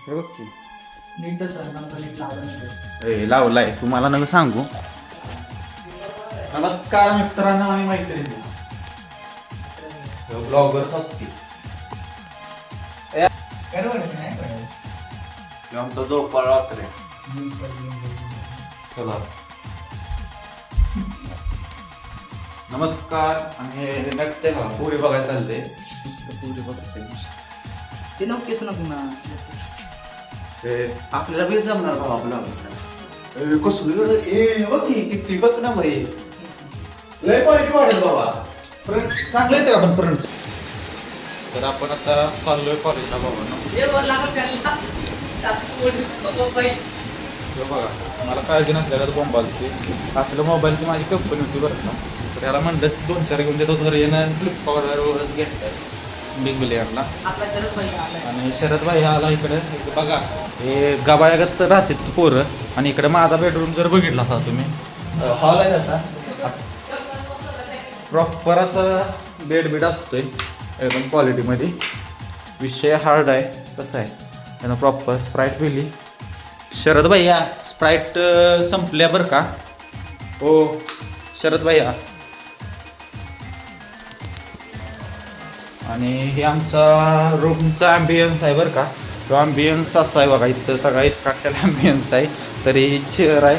हे बघ की नीटच नंतर नीट लावलं ए लावलाय तुम्हाला नका सांगू. नमस्कार मित्रांनो आणि मैत्रिणी, ब्लॉगर्स असतील आमचा झोपाळा रात्री. चला नमस्कार. आणि हे नटते का पुरी बघायला चालले. पुरी बघते ते नको केस नको ना. आपल्याला बी जमणार भाऊ आपलं कसं ए बघ की किती बघ ना भाई, लय क्वालिटी वाढेल बाबा. फ्रंट चांगलं येते आपण फ्रंट. तर आपण आता चाललोय कॉलेजला बाबा ना. बघा मला काळजी नसल्याला बॉम्ब आलती. असलं मोबाईलची माझी कंपनी होती बरं का. तर त्याला म्हणलं 2-4 घेऊन देतो तर येणं फ्लिपकार्टवरच घेतलं बिग बिलियनला. आणि शरद भाई आला इकडे. बघा हे गबाळ्यागत राहते पोरं. आणि इकडे माझा बेडरूम जर बघितला असा तुम्ही, हॉल आहे तसा प्रॉपर असा बेड असतोय एकदम क्वालिटीमध्ये. विषय हार्ड आहे कसं आहे त्यानं प्रॉपर स्प्राईट पिली. शरद भैया स्प्राईट संपल्या बरं का. हो शरद भैया. आणि हे आमचा रूमचा ॲम्बियन्स आहे बरं का. तो ॲम्बियन्स असा आहे बघा. इथं सगळा इसकाटलेला ॲम्बियन्स आहे. तरी चेअर आहे